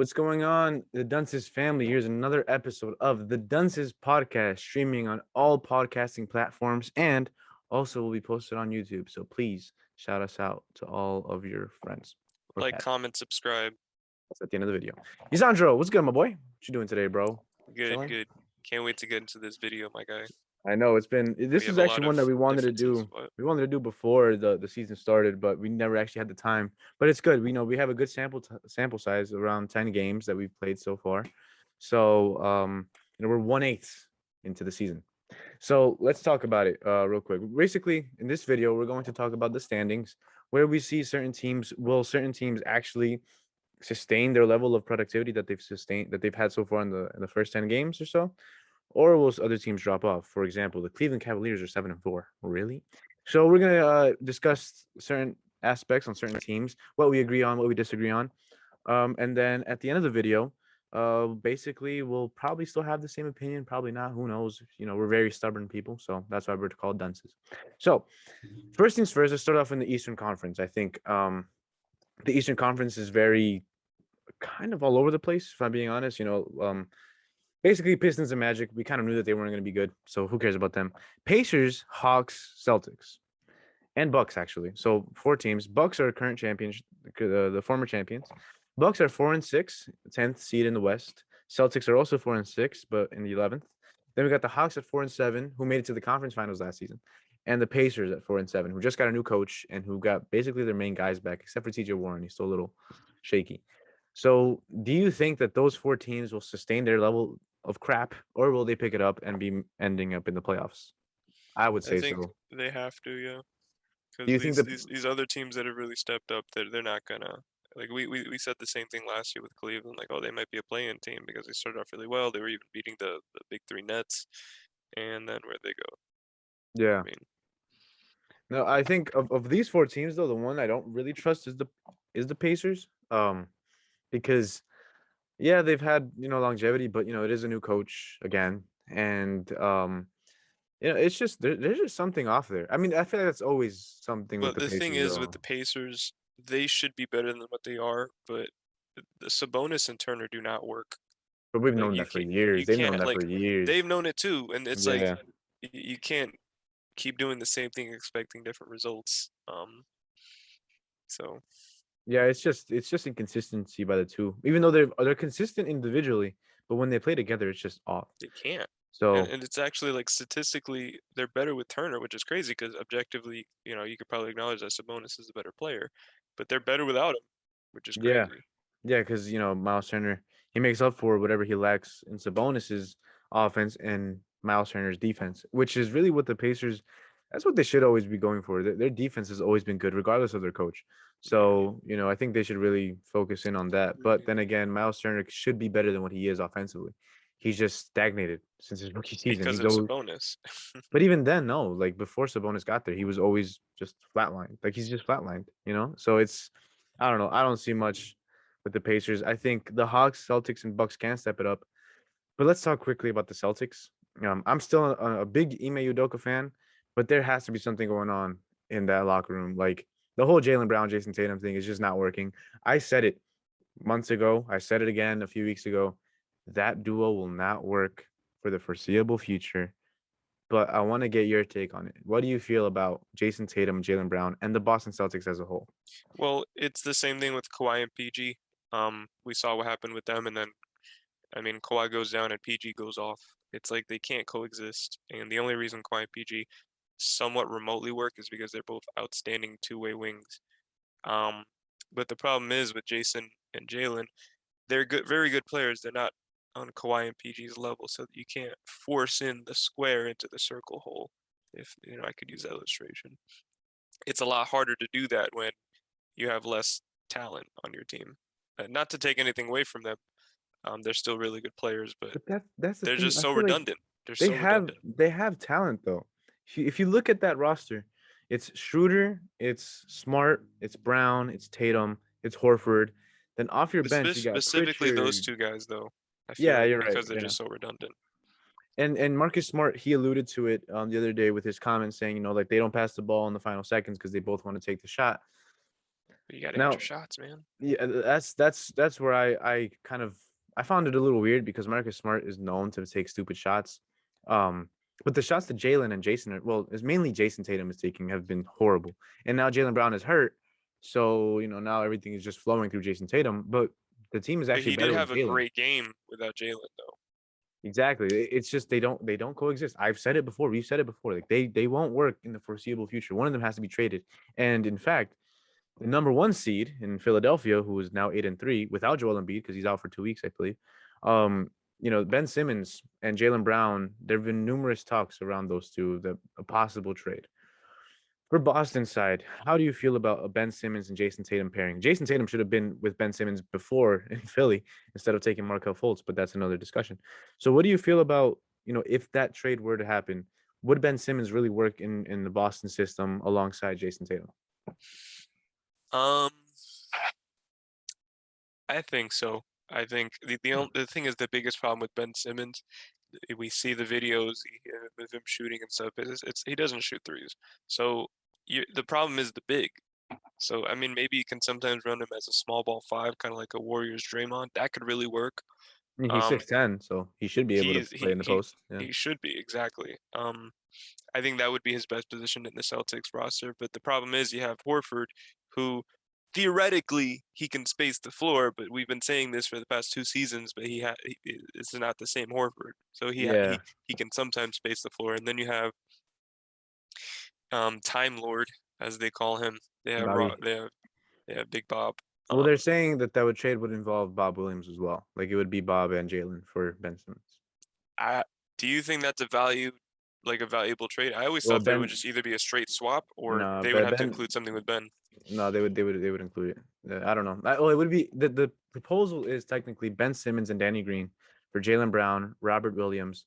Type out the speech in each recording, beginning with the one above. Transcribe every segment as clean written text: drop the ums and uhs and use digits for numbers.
what's going on, the Dunces family? Here's another episode of the Dunces podcast, streaming on all podcasting platforms and also will be posted on YouTube. So please shout us out to all of your friends. Like, comment, subscribe. That's at the end of the video. Isandro, what's good, my boy? What you doing today, bro? Good, Chilling? good. Can't wait to get into this video, my guy. I know this is actually one that we wanted to do. We wanted to do before the season started, but we never actually had the time. But it's good. We have a good sample size, around 10 games that we've played so far. So we're 1/8 into the season. So let's talk about it real quick. Basically, in this video, we're going to talk about the standings, where we see certain teams actually sustain their level of productivity that they've had so far in the first 10 games or so, or will other teams drop off? For example, the Cleveland Cavaliers are 7-4. Really? So we're gonna discuss certain aspects on certain teams, what we agree on, what we disagree on, and then at the end of the video, basically we'll probably still have the same opinion, probably not. Who knows? We're very stubborn people, so that's why we're called dunces. So first things first, let's start off in the Eastern Conference. I think the Eastern Conference is very kind of all over the place, if I'm being honest. Basically, Pistons and Magic, we kind of knew that they weren't going to be good, so who cares about them? Pacers, Hawks, Celtics, and Bucks, actually. So 4 teams. Bucks are current champions, the former champions. Bucks are 4-6, 10th seed in the West. Celtics are also 4-6, but in the 11th. Then we got the Hawks at 4-7, who made it to the conference finals last season, and the Pacers at 4-7, who just got a new coach and who got basically their main guys back, except for T.J. Warren. He's still a little shaky. So, do you think that those 4 teams will sustain their level of crap, or will they pick it up and be ending up in the playoffs? I would say I think so. they have to, yeah. Do you Because think that? these other teams that have really stepped up, they're not gonna, like, we said the same thing last year with Cleveland, like, oh, they might be a play-in team because they started off really well. They were even beating the big 3 Nets, and then where'd they go? Yeah. I mean, No, I think of these 4 teams, though, the one I don't really trust is the Pacers. Because yeah, they've had longevity, but it is a new coach again, and it's just there's just something off there. I mean, I feel like that's always something with but the the thing Pacers, is with though. the Pacers, they should be better than what they are, but the Sabonis and Turner do not work. But we've Like, known that for years. you They've known can't, that like, for years. they've known it too, and it's like Yeah. you can't keep doing the same thing expecting different results. So Yeah, it's just inconsistency by the two. Even though they're consistent individually, but when they play together, it's just off. they can't. So And it's actually, like, statistically they're better with Turner, which is crazy because objectively, you could probably acknowledge that Sabonis is a better player, but they're better without him, which is yeah, crazy. yeah, because Miles Turner, he makes up for whatever he lacks in Sabonis's offense and Miles Turner's defense, which is really what the Pacers. That's what they should always be going for. Their defense has always been good, regardless of their coach. Yeah. So I think they should really focus in on that. But then again, Miles Turner should be better than what he is offensively. He's just stagnated since his rookie season. Because He's of always, Sabonis. but even then, no. Like before Sabonis got there, he was always just flatlined. Like he's just flatlined. So I don't know. I don't see much with the Pacers. I think the Hawks, Celtics, and Bucks can step it up. But let's talk quickly about the Celtics. I'm still a big Ime Udoka fan, but there has to be something going on in that locker room. Like the whole Jaylen Brown, Jason Tatum thing is just not working. I said it months ago. I said it again a few weeks ago. That duo will not work for the foreseeable future. But I want to get your take on it. What do you feel about Jason Tatum, Jaylen Brown, and the Boston Celtics as a whole? Well, it's the same thing with Kawhi and PG. We saw what happened with them, and then, I mean, Kawhi goes down and PG goes off. It's like they can't coexist, and the only reason Kawhi and PG somewhat remotely work is because they're both outstanding two-way wings. Um, but the problem is with Jason and Jalen, they're good, very good players. They're not on Kawhi and PG's level, so you can't force in the square into the circle hole. If I could use that illustration. It's a lot harder to do that when you have less talent on your team. Not to take anything away from them, they're still really good players, but But that's the they're thing. just I so feel like redundant. They're they so have redundant. they have talent though. If you look at that roster, it's Schroeder, it's Smart, it's Brown, it's Tatum, it's Horford. Then off your bench, you got Specifically those Pritchard. two guys, though. I feel Yeah, like you're right. because they're Yeah. just so redundant. And Marcus Smart, he alluded to it the other day with his comments saying, like they don't pass the ball in the final seconds because they both want to take the shot. But you got to hit Now, your shots, man. yeah, that's where I kind of I found it a little weird because Marcus Smart is known to take stupid shots. Um, but the shots that Jalen and Jason well, it's mainly Jason Tatum is taking have been horrible. And now Jalen Brown is hurt. So, now everything is just flowing through Jason Tatum. But the team is But actually he did better with have a Jalen. great game without Jalen, though. Exactly. It's just they don't coexist. I've said it before. We've said it before. Like they won't work in the foreseeable future. One of them has to be traded. And in fact, the number one seed in Philadelphia, who is now 8-3 without Joel Embiid because he's out for 2 weeks, I believe. Ben Simmons and Jalen Brown. There have been numerous talks around those two, a possible trade. For Boston side, how do you feel about a Ben Simmons and Jason Tatum pairing? Jason Tatum should have been with Ben Simmons before in Philly instead of taking Markelle Fultz, but that's another discussion. So, what do you feel about if that trade were to happen? Would Ben Simmons really work in the Boston system alongside Jason Tatum? Um, I think so. I think the thing is the biggest problem with Ben Simmons. We see the videos of him shooting and stuff. It's he doesn't shoot threes. So the problem is the big. So I mean, maybe you can sometimes run him as a small ball five, kind of like a Warriors Draymond. That could really work. I mean, he's Um, 6'10", so he should be able to he's play in the post. Yeah. he should be exactly. I think that would be his best position in the Celtics roster. But the problem is you have Horford, who theoretically he can space the floor, but we've been saying this for the past 2 seasons. But it's not the same Horford. So Yeah. he can sometimes space the floor, and then you have Time Lord as they call him. Bobby. They have Big Bob. Well, they're saying that trade would involve Bob Williams as well. Like it would be Bob and Jalen for Ben Simmons. Do you think that's a valuable trade? I always Well, thought that it would Ben, just either be a straight swap or no, they would have to Ben, include something with Ben. no, they would include it. I don't know. Well, it would be the proposal is technically Ben Simmons and Danny Green for Jalen Brown, Robert Williams,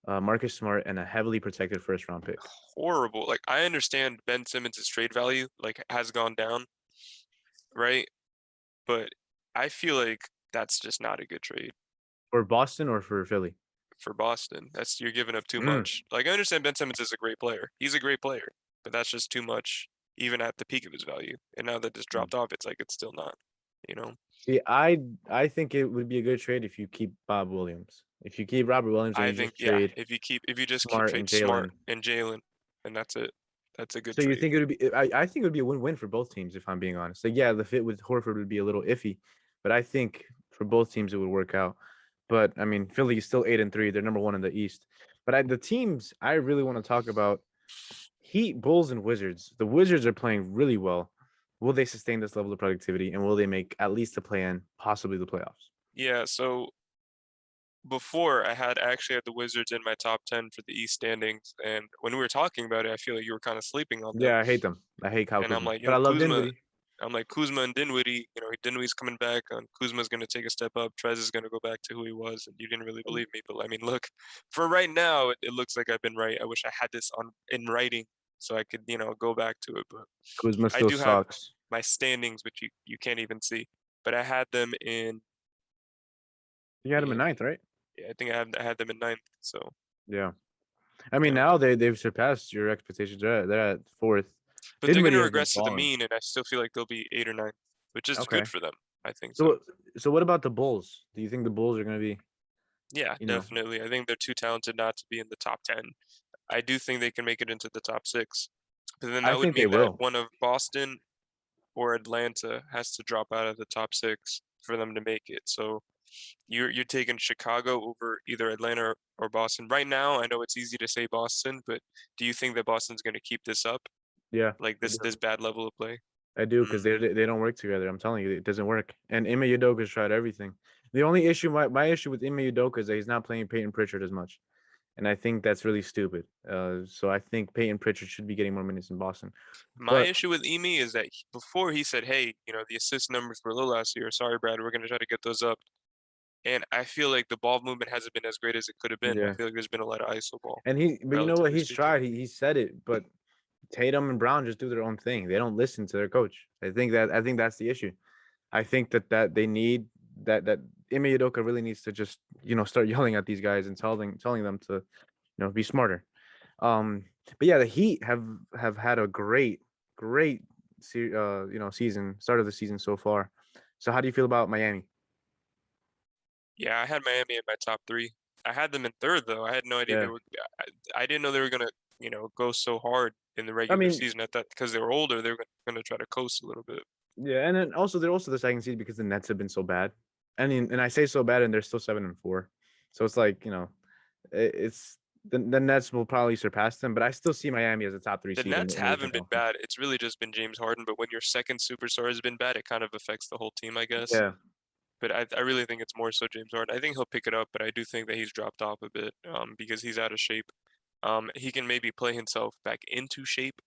Marcus Smart, and a heavily protected first round pick. Horrible. Like I understand Ben Simmons' trade value has gone down, right? But I feel like that's just not a good trade For Boston or for Philly? for Boston. That's you're giving up too Mm. much. Like I understand Ben Simmons is a great player. He's a great player, but that's just too much even at the peak of his value. And now that it's dropped off, it's like it's still not, you know. See, I think it would be a good trade if you keep Bob Williams. If you keep Robert Williams and I you think just yeah, trade if you just keep Smart and trade Smart Jalen. and Jalen, and that's it. That's a good So you trade. think it would be? I think it would be a win-win for both teams if I'm being honest. Like, yeah, the fit with Horford would be a little iffy, but I think for both teams it would work out. But I mean, Philly is still 8-3; they're number one in the East. But the teams I really want to talk about: Heat, Bulls, and Wizards. The Wizards are playing really well. Will they sustain this level of productivity, and will they make at least the play-in, possibly the playoffs? Yeah, so before I actually had the Wizards in my top 10 for the East standings, and when we were talking about it, I feel like you were kind of sleeping on them. Yeah, I hate them. I hate Kyle And I'm Kuzma, like, but yo, I love Dinwiddie. Kuzma and Dinwiddie, Dinwiddie's coming back, and Kuzma's going to take a step up. Trez is going to go back to who he was, and you didn't really believe me. But I mean, look, for right now, it looks like I've been right. I wish I had this in writing so I could, go back to it. But Kuzma I still do have sucks. my standings, which you can't even see. But I had them You had him in in ninth, right? yeah, I think I had them in ninth. So Yeah. I mean, yeah, now they've surpassed your expectations. They're at fourth. but they're going Dinwiddie to has been regress to the falling. mean, and I still feel like they'll be 8 or 9, which is Okay. good for them. I think so. So what about the Bulls? Do you think the Bulls are going to be, Yeah, you know, definitely. I think they're too talented not to be in the top 10. I do think they can make it into the top 6. But then I that would think they mean that will. one of Boston or Atlanta has to drop out of the top 6 for them to make it. So you're taking Chicago over either Atlanta or Boston. Right now, I know it's easy to say Boston, but do you think that Boston's going to keep this up? Yeah, Like I this do. bad level of play? I do because Mm. they don't work together. I'm telling you, it doesn't work. And Ime Udoka's tried everything. The only issue, my issue with Ime Udoka is that he's not playing Peyton Pritchard as much, and I think that's really stupid. So I think Peyton Pritchard should be getting more minutes in Boston. My But issue with Emi is that before he said, "Hey, the assist numbers were low last year. Sorry, Brad, we're going to try to get those up." And I feel like the ball movement hasn't been as great as it could have been. I yeah, feel like there's been a lot of ISO ball, but you know what? relatively He's speaking. tried. He said it, but Tatum and Brown just do their own thing. They don't listen to their coach. I think that's the issue. I think that they need that Ime Udoka really needs to just start yelling at these guys and telling them to be smarter. But yeah, the Heat have had a great start of the season so far. So how do you feel about Miami? Yeah, I had Miami in my top three. I had them in third though. I had no idea they Yeah, were. I didn't know they were gonna, go so hard in the I regular mean, season. I thought because they were older, they were gonna try to coast a little bit. yeah, and then also they're also the second seed because the Nets have been so bad. I mean, and I say so bad, and they're still 7-4. So it's like it's the Nets will probably surpass them, but I still see Miami as a top three The seed Nets in the Eastern haven't been Conference. bad. It's really just been James Harden. But when your second superstar has been bad, it kind of affects the whole team, I guess. Yeah, But I really think it's more so James Harden. I think he'll pick it up, but I do think that he's dropped off a bit because he's out of shape. He can maybe play himself back into shape,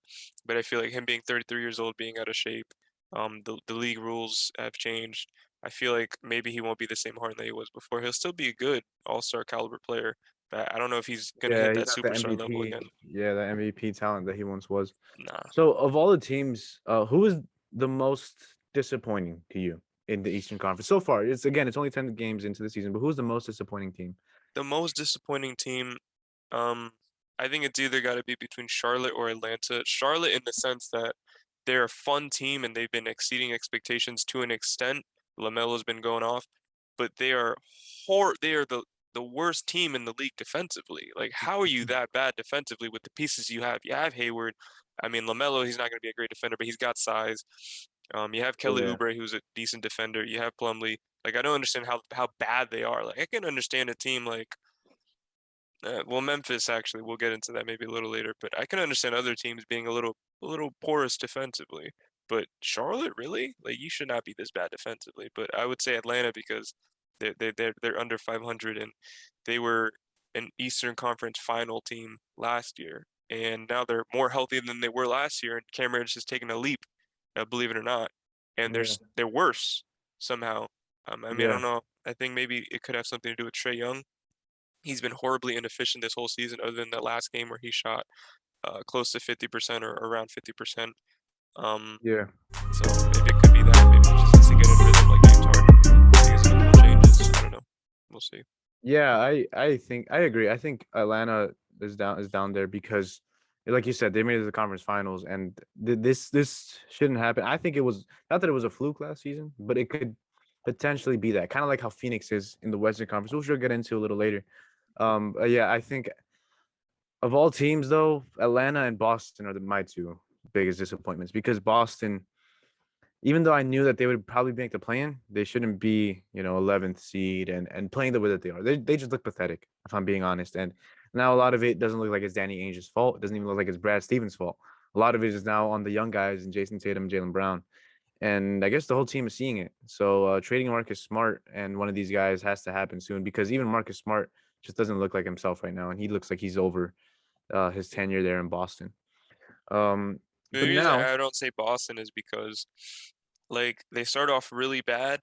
but I feel like him being 33 years old, being out of shape, the league rules have changed. I feel like maybe he won't be the same Harden that he was before. He'll still be a good all-star caliber player, but I don't know if he's gonna yeah, hit he's that not the superstar level MVP. again. Yeah, the MVP talent that he once was. Nah. So of all the teams, who is the most disappointing to you in the Eastern Conference so far? It's only 10 games into the season, but who's the most disappointing team? The most disappointing team, um, I think it's either got to be between Charlotte or Atlanta. Charlotte, in the sense that they're a fun team and they've been exceeding expectations to an extent. LaMelo's been going off, but they are the worst team in the league defensively. Like, how are you that bad defensively with the pieces you have? You have Hayward. I mean, LaMelo, he's not going to be a great defender, but he's got size. You have Kelly Yeah, Oubre, who's a decent defender. You have Plumlee. Like, I don't understand how bad they are. Like, I can understand a team like well, Memphis actually, we'll get into that maybe a little later, but I can understand other teams being a little porous defensively. But Charlotte, really? Like, you should not be this bad defensively. But I would say Atlanta because they're under 500 and they were an Eastern Conference final team last year, and now they're more healthy than they were last year. And Cam Reddish has taken a leap, believe it or not, and yeah, they're worse somehow. I mean, I yeah, don't know. I think maybe it could have something to do with Trey Young. He's been horribly inefficient this whole season, other than that last game where he shot close to 50% or around 50%. Um, yeah. so maybe it could be that. Maybe he just needs to get in rhythm like James Harden. Make some little changes. I don't know. We'll see. Yeah, I think I agree. I think Atlanta is down there because, like you said, they made it to the conference finals, and this shouldn't happen. I think it was not that it was a fluke last season, but it could potentially be that, kind of like how Phoenix is in the Western Conference, which we'll get into a little later. Yeah, I think of all teams though, Atlanta and Boston are my two biggest disappointments because Boston, even though I knew that they would probably make the play-in, they shouldn't be, 11th seed and playing the way that they are. They just look pathetic, if I'm being honest. And now a lot of it doesn't look like it's Danny Ainge's fault. It doesn't even look like it's Brad Stevens' fault. A lot of it is now on the young guys and Jason Tatum and Jalen Brown. And I guess the whole team is seeing it. So trading Marcus Smart and one of these guys has to happen soon because even Marcus Smart just doesn't look like himself right now, and he looks like he's over his tenure there in Boston. The But reason now, I don't say Boston is because, like, they start off really bad,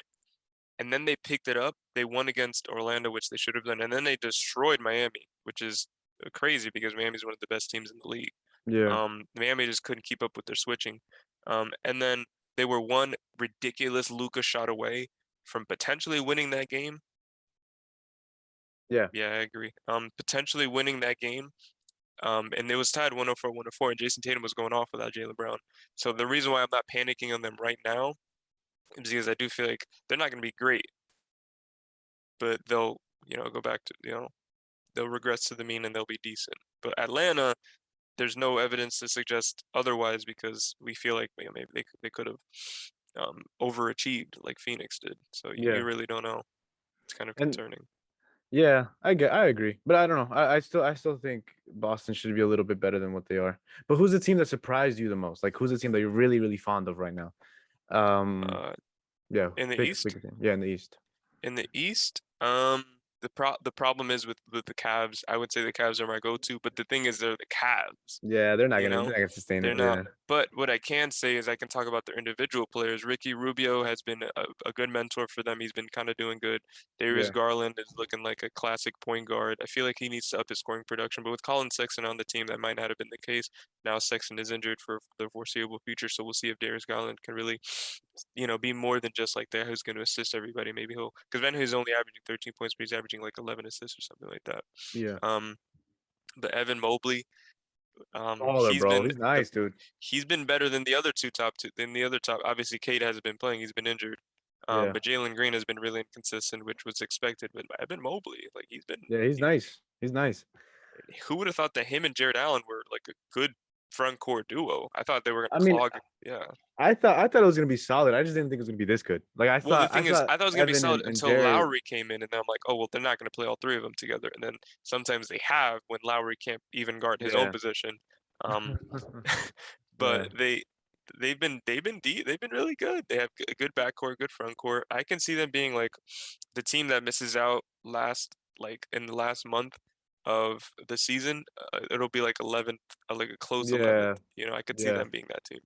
and then they picked it up. They won against Orlando, which they should have done, and then they destroyed Miami, which is crazy because Miami's one of the best teams in the league. yeah, Miami just couldn't keep up with their switching. And then they were one ridiculous Luka shot away from potentially winning that game. yeah, Yeah, I agree. Potentially winning that game. And it was tied 104-104, and Jason Tatum was going off without Jalen Brown. So the reason why I'm not panicking on them right now is because I do feel like they're not going to be great, but they'll, go back to, they'll regress to the mean and they'll be decent. But Atlanta, there's no evidence to suggest otherwise because we feel like maybe they could have overachieved like Phoenix did. So you yeah. really don't know. It's kind of And concerning. yeah, I agree, but I don't know. I still think Boston should be a little bit better than what they are. But who's the team that surprised you the most? Like, who's the team that you're really, really fond of right now? Um, Uh, yeah, in the pick East, a team. Yeah, in the East. the problem is with the Cavs. I would say the Cavs are my go-to, but the thing is they're the Cavs. Yeah, You they're know, not gonna sustain they're it. not. Yeah, But what I can say is I can talk about their individual players. Ricky Rubio has been a good mentor for them. He's been kind of doing good. Darius yeah, Garland is looking like a classic point guard. I feel like he needs to up his scoring production, but with Colin Sexton on the team, that might not have been the case. Now Sexton is injured for the foreseeable future, so we'll see if Darius Garland can really, be more than just like that who's going to assist everybody. Maybe he'll, because Van Hoy's only averaging 13 points, but he's averaging like 11 assists or something like that. yeah, Um, but Evan Mobley. Baller, bro. He's nice, dude. He's been better than the other top. Obviously, Cade hasn't been playing; he's been injured. Yeah. But Jalen Green has been really inconsistent, which was expected. But Evan Mobley, like Yeah, he's nice. He's nice. who would have thought that him and Jared Allen were like a good front court duo? I thought they were I gonna mean, clog. Yeah. I thought it was gonna be solid. I just didn't think it was gonna be this good. Like Well, the I thing is, thought I thought it was gonna be Evan solid and until Jared. Lowry came in, and then I'm like, oh well, they're not gonna play all three of them together. And then sometimes they have when Lowry can't even guard his own Yeah. position. Um, Yeah. but they've been really good. They have a good backcourt, good front court. I can see them being like the team that misses out in the last month of the season. It'll be like 11th, like a close 11th. Yeah. I could see Yeah. them being that team.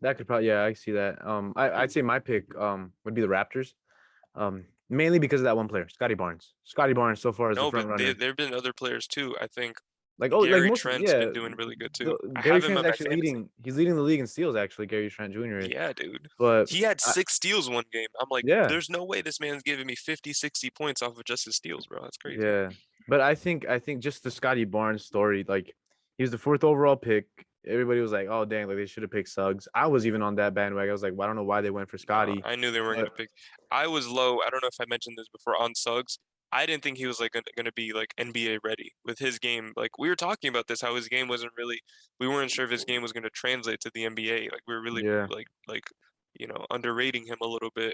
That could probably, yeah, I see that. I'd say my pick would be the Raptors. Mainly because of that one player, Scotty Barnes. Scotty Barnes so far is the No, front but runner. there've been other players too. I think Like Gary most, Trent's yeah. been doing really good too. I Gary have him Trent's on my actually fantasy. leading. He's leading the league in steals. Actually, Gary Trent Jr. is. Yeah, dude. But He had I, 6 steals one game. I'm like, yeah, there's no way this man's giving me 50, 60 points off of just his steals, bro. That's crazy. yeah. But I think just the Scotty Barnes story, like he was the fourth overall pick. Everybody was like, "Oh dang, like they should have picked Suggs." I was even on that bandwagon. I was like, well, "I don't know why they went for Nah, Scotty." I knew they weren't But gonna pick. I was low. I don't know if I mentioned this before on Suggs. I didn't think he was like gonna be like NBA ready with his game. Like we were talking about this, how his game wasn't really. We weren't sure if his game was gonna translate to the NBA. Like we were really yeah, underrating him a little bit.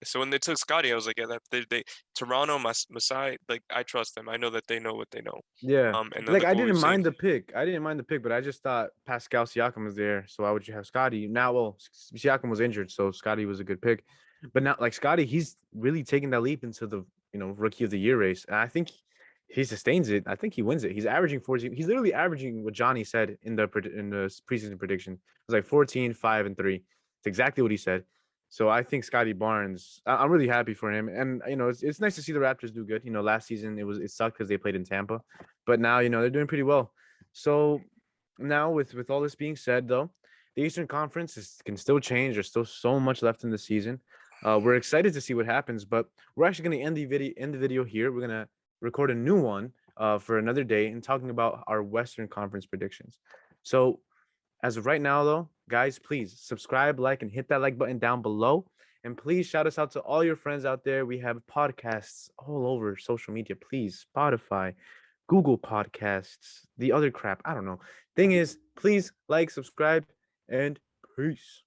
So when they took Scotty, I was like, yeah, that they Toronto, Masai, like I trust them. I know that they know what they know. yeah. And then Like look I what we've didn't seen. mind the pick. I didn't mind the pick, but I just thought Pascal Siakam was there. So why would you have Scotty? Now, well, Siakam was injured, so Scotty was a good pick. But now, like Scotty, he's really taking that leap into the rookie of the year race, and I think he sustains it. I think he wins it. He's averaging 14. He's literally averaging what Johnny said in the preseason prediction. It was like 14, 5, and 3. It's exactly what he said. So I think Scotty Barnes, I'm really happy for him, and it's nice to see the Raptors do good. Last season it sucked because they played in Tampa, but now they're doing pretty well. So now with all this being said, though, the Eastern Conference can still change. There's still so much left in the season. We're excited to see what happens, but we're actually going to end the video here. We're gonna record a new one for another day and talking about our Western Conference predictions. So as of right now, though, guys, please subscribe, like, and hit that like button down below. And please shout us out to all your friends out there. We have podcasts all over social media. Please, Spotify, Google Podcasts, the other crap. I don't know. Thing is, please like, subscribe, and peace.